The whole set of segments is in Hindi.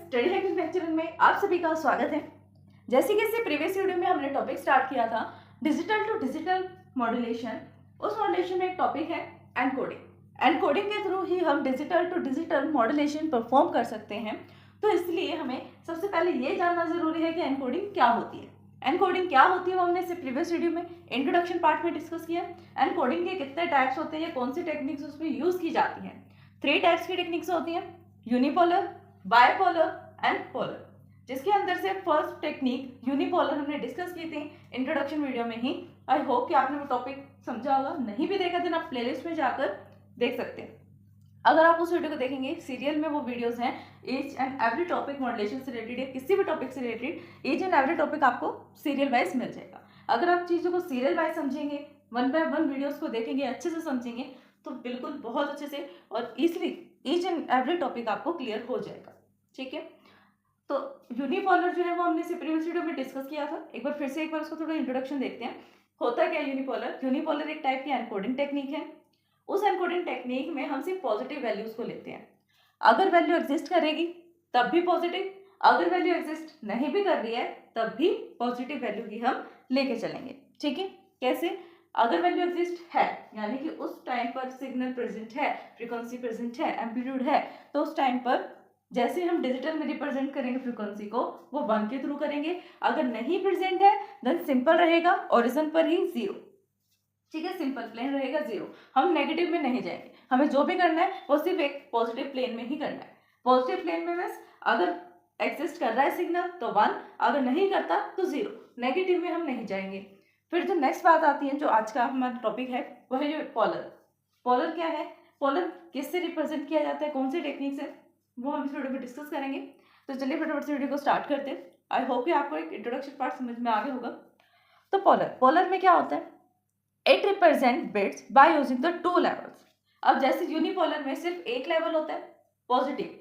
स्टडी हैकिंग लेक्चर में आप सभी का स्वागत है। जैसे कि इससे प्रीवियस वीडियो में हमने टॉपिक स्टार्ट किया था डिजिटल टू डिजिटल मॉड्यूलेशन। उस मॉड्यूलेशन में एक टॉपिक है एनकोडिंग। एनकोडिंग के थ्रू ही हम digital to digital modulation perform कर सकते हैं। तो इसलिए हमें सबसे पहले ये जानना जरूरी है कि एनकोडिंग क्या होती है। एनकोडिंग क्या होती है वो हमने इससे प्रीवियस वीडियो में इंट्रोडक्शन पार्ट में डिस्कस किया। एनकोडिंग के कितने टाइप्स होते हैं, कौन सी टेक्निक्स उसमें यूज की जाती हैं। 3 टाइप्स की टेक्निक्स होती हैं, यूनिपोलर, बायपोलर एंड पोलर। जिसके अंदर से फर्स्ट टेक्निक यूनिपोलर हमने डिस्कस की थी इंट्रोडक्शन वीडियो में ही। आई होप कि आपने वो टॉपिक समझा होगा, नहीं भी देखा तो आप प्लेलिस्ट में जाकर देख सकते हैं। अगर आप उस वीडियो को देखेंगे, सीरियल में वो वीडियोस हैं, each and every topic modulation से रिलेटेड या किसी भी टॉपिक से related each and every topic आपको सीरियल वाइज मिल जाएगा। अगर आप चीज़ों को सीरियल वाइज समझेंगे, 1 बाय 1 वीडियोस को देखेंगे, अच्छे से समझेंगे, तो बिल्कुल बहुत अच्छे से और easily each and every topic आपको क्लियर हो जाएगा। ठीक है, तो यूनिपोलर जो है वो हमने प्रीवियस वीडियो में डिस्कस किया था। एक बार उसको थोड़ा इंट्रोडक्शन देखते हैं। होता क्या है यूनिपोलर? यूनिपोलर एक टाइप की एनकोडिंग टेक्निक है। उस एनकोडिंग टेक्निक में हम सिर्फ पॉजिटिव वैल्यूज को लेते हैं। अगर वैल्यू एग्जिस्ट करेगी तब भी पॉजिटिव, अगर वैल्यू एग्जिस्ट नहीं भी कर रही है तब भी पॉजिटिव वैल्यू ही हम लेके चलेंगे। ठीक है, कैसे? अगर वैल्यू एग्जिस्ट है यानी कि उस टाइम पर सिग्नल प्रेजेंट है, फ्रीक्वेंसी प्रेजेंट है, एम्पलीट्यूड है, तो उस टाइम पर जैसे हम डिजिटल में रिप्रेजेंट करेंगे फ्रीक्वेंसी को, वो 1 के थ्रू करेंगे। अगर नहीं प्रेजेंट है देन सिंपल रहेगा, ओरिजिन पर ही 0। ठीक है, सिंपल प्लेन रहेगा 0। हम नेगेटिव में नहीं जाएंगे, हमें जो भी करना है वो सिर्फ एक पॉजिटिव प्लेन में ही करना है। पॉजिटिव प्लेन में मीन्स अगर एग्जिस्ट कर रहा है सिग्नल तो 1, अगर नहीं करता तो 0। नेगेटिव में हम नहीं जाएंगे। फिर जो नेक्स्ट बात आती है, जो आज का हमारा टॉपिक है, वो है जो पोलर। पोलर क्या है? पोलर किससे रिप्रेजेंट किया जाता है, कौन सी टेक्निक से, वो हम इस वीडियो में डिस्कस करेंगे। तो चलिए फटाफट से वीडियो को स्टार्ट करते हैं। आई होप कि आपको एक इंट्रोडक्शन पार्ट समझ में आ गया होगा। तो पोलर में क्या होता है? It represent bits by using the 2 levels. अब जैसे यूनिपोलर में सिर्फ एक लेवल होता है पॉजिटिव,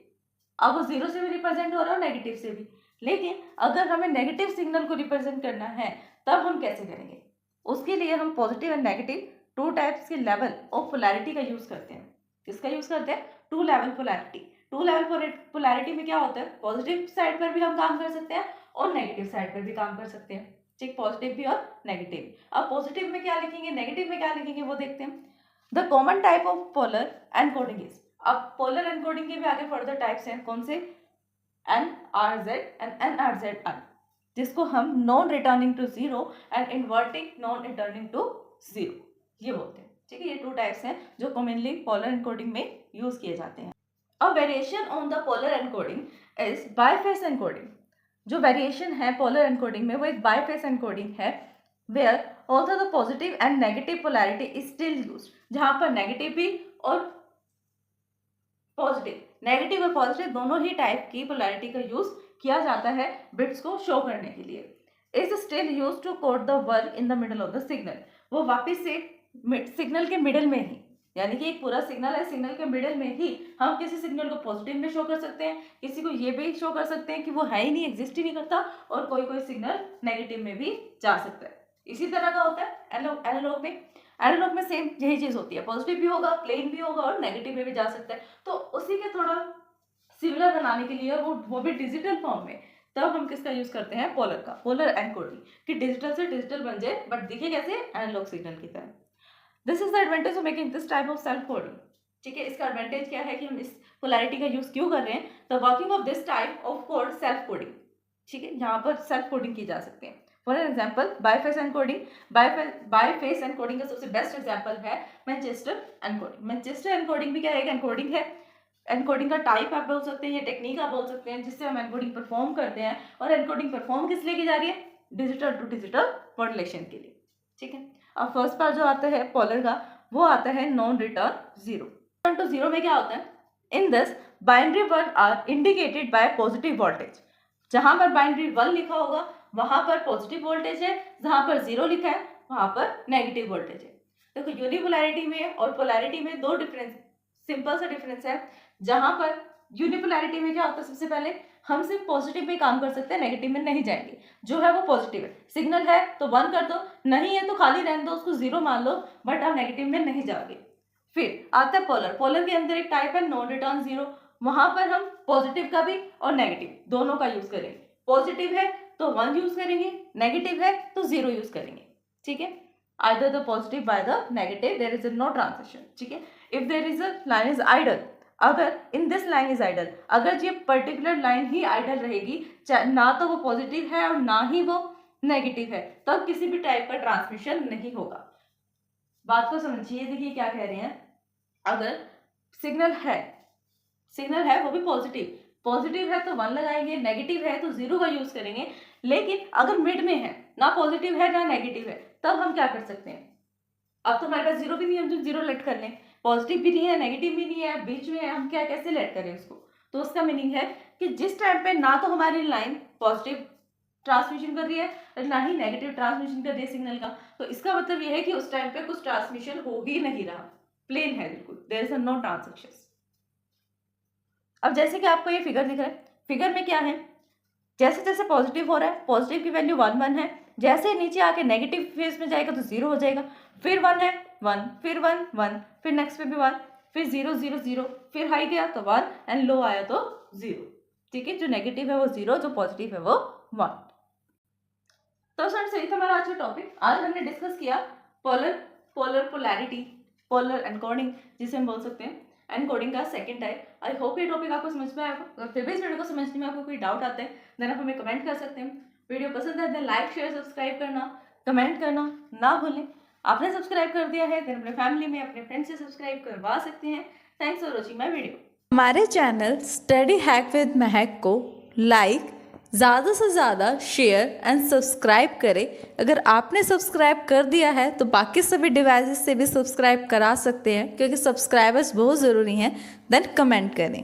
अब वो 0 से भी रिप्रेजेंट हो रहा है, नेगेटिव से भी। लेकिन अगर हमें नेगेटिव सिग्नल को रिप्रेजेंट करना है तब हम कैसे करेंगे? उसके लिए हम पॉजिटिव एंड नेगेटिव 2 टाइप्स के लेवल ऑफ पोलैरिटी का यूज करते हैं। किसका यूज करते हैं? 2 लेवल पोलैरिटी। 2 लेवल पोलैरिटी में क्या होता है? पॉजिटिव साइड पर भी हम काम कर सकते हैं और नेगेटिव साइड पर भी काम कर सकते हैं। ठीक, पॉजिटिव भी और नेगेटिव। अब पॉजिटिव में क्या लिखेंगे, नेगेटिव में क्या लिखेंगे, वो देखते हैं। The common type of polar encoding is. अब पोलर एनकोडिंग के भी आगे फर्दर टाइप्स हैं। कौन से? NRZ एंड NRZI, जिसको हम non returning to 0 and inverting non returning to 0 ये बोलते हैं। ठीक है, ये 2 टाइप्स हैं जो कॉमनली पोलर एनकोडिंग में यूज किए जाते हैं। A variation on the polar encoding is biphase encoding. जो वेरिएशन है पोलर एनकोडिंग में वो एक बायफेस एनकोडिंग है, where also the positive and negative polarity is still used. जहां पर नेगेटिव भी और पॉजिटिव, नेगेटिव और पॉजिटिव दोनों ही टाइप की पोलैरिटी का यूज किया जाता है बिट्स को शो करने के लिए। Is still used to code the word in the middle of the signal. वो वापस से सिग्नल के मिडल में ही, यानी कि एक पूरा सिग्नल है, सिग्नल के मिडल में ही हम किसी सिग्नल को पॉजिटिव में शो कर सकते हैं, किसी को ये भी शो कर सकते हैं कि वो है ही नहीं, एग्जिस्ट ही नहीं करता, और कोई कोई सिग्नल नेगेटिव में भी जा सकता है। इसी तरह का होता है एनालॉग में। एनालॉग में सेम यही चीज होती है, पॉजिटिव भी होगा, प्लेन भी होगा और नेगेटिव में भी जा सकता है। तो उसी के थोड़ा सिमिलर बनाने के लिए वो भी डिजिटल फॉर्म में, तब हम किसका यूज करते हैं? पोलर का, पोलर एनकोडिंग, कि डिजिटल से डिजिटल बन जाए बट दिखे कैसे? एनालॉग सिग्नल की तरह। This is the advantage of making this type of self coding. ठीक है, इसका एडवांटेज क्या है कि हम इस पोलैरिटी का यूज क्यों कर रहे हैं? The working of this type of code self coding. ठीक है, यहाँ पर सेल्फ कोडिंग की जा सकती है। For example biphase encoding. Biphase encoding का सबसे बेस्ट एग्जाम्पल है मैनचेस्टर एनकोडिंग। मैनचेस्टर एनकोडिंग भी क्या है? एक एनकोडिंग है। एनकोडिंग का टाइप आप बोल सकते हैं, ये टेक्निक आप बोल सकते हैं जिससे हम एनकोडिंग परफॉर्म करते हैं। और एनकोडिंग परफॉर्म किस लिए की जा रही है? डिजिटल टू डिजिटल मॉड्यूलेशन के लिए। ठीक है, अब फर्स्ट पार्ट जो आता है पोलर का, वो आता है नॉन रिटर्न 0। रिटर्न टू 0 में क्या होता है? In this binary 1 are indicated by positive voltage. जहां पर बाइनरी 1 लिखा होगा वहां पर पॉजिटिव वोल्टेज है, जहां पर 0 लिखा है वहां पर नेगेटिव वोल्टेज है। देखो, यूनिपोलैरिटी में और पोलैरिटी में 2 डिफरेंस, सिंपल सा डिफरेंस है। जहां पर यूनिपोलैरिटी में क्या होता है? सबसे पहले हम सिर्फ पॉजिटिव में काम कर सकते हैं, नेगेटिव में नहीं जाएंगे। जो है वो पॉजिटिव है, सिग्नल है तो 1 कर दो, नहीं है तो खाली रहने दो, उसको 0 मान लो, बट आप नेगेटिव में नहीं जाओगे। फिर आता है पोलर। पोलर के अंदर एक टाइप है नॉन रिटर्न 0। वहां पर हम पॉजिटिव का भी और नेगेटिव दोनों का यूज करेंगे। पॉजिटिव है तो 1 यूज करेंगे, नेगेटिव है तो 0 यूज करेंगे। ठीक है, either the positive by the negative, there is a no transition। ठीक है, if there is a line is idle, अगर in this line is idle, अगर ये पर्टिकुलर लाइन ही आइडल रहेगी, ना तो वो पॉजिटिव है और ना ही वो नेगेटिव है, तब किसी भी टाइप का ट्रांसमिशन नहीं होगा। बात को समझिए, देखिए क्या कह रहे हैं, अगर सिग्नल है वो भी पॉजिटिव है तो 1 लगाएंगे, नेगेटिव है तो 0 का यूज करेंगे। लेकिन अगर मिड में है, ना पॉजिटिव है ना नेगेटिव है, तब हम क्या कर सकते हैं, अब तो हमारे पास 0 भी नहीं है, हम 0 लेट कर लें, पॉजिटिव भी नहीं है नेगेटिव भी नहीं है, बीच में है, हम क्या कैसे लेट करें उसको। तो उसका मीनिंग है कि जिस टाइम पे ना तो हमारी लाइन पॉजिटिव ट्रांसमिशन कर रही है ना ही नेगेटिव ट्रांसमिशन कर रही है सिग्नल का, तो इसका मतलब यह है कि उस टाइम पे कुछ ट्रांसमिशन हो ही नहीं रहा, प्लेन है बिल्कुल, देयर इज नो ट्रांसमिशन। अब जैसे कि आपको ये फिगर दिख रहा है, फिगर में क्या है, जैसे जैसे पॉजिटिव हो रहा है, पॉजिटिव की वैल्यू 1 1 है, जैसे नीचे आके नेगेटिव फेज में जाएगा तो 0 हो जाएगा, फिर 1 है 1, फिर 1 1, फिर नेक्स्ट पे भी 1, फिर 0 0 0, फिर हाई गया तो 1 एंड लो आया तो 0। ठीक है, जो नेगेटिव है वो 0, जो पॉजिटिव है वो 1। तो फ्रेंड्स यही था हमारा आज का टॉपिक। आज हमने डिस्कस किया पोलर पोलैरिटी, पोलर एनकोडिंग जिसे हम बोल सकते हैं, एनकोडिंग का सेकंड टाइप। आई होप ये टॉपिक आपको समझ में आया। अगर फिर भी इस वीडियो को समझने में आपको कोई डाउट आते हैं देन आप हमें कमेंट कर सकते हैं। वीडियो पसंद है देन लाइक शेयर सब्सक्राइब करना, कमेंट करना ना भूलें। आपने सब्सक्राइब कर दिया है देन अपने फैमिली में अपने फ्रेंड्स से सब्सक्राइब करवा सकते हैं। Thanks for watching my video. हमारे चैनल स्टडी हैक विद महक को लाइक, ज़्यादा से ज़्यादा शेयर एंड सब्सक्राइब करें। अगर आपने सब्सक्राइब कर दिया है तो बाकी सभी डिवाइसेस से भी सब्सक्राइब करा सकते हैं, क्योंकि सब्सक्राइबर्स बहुत ज़रूरी हैं। देन कमेंट करें।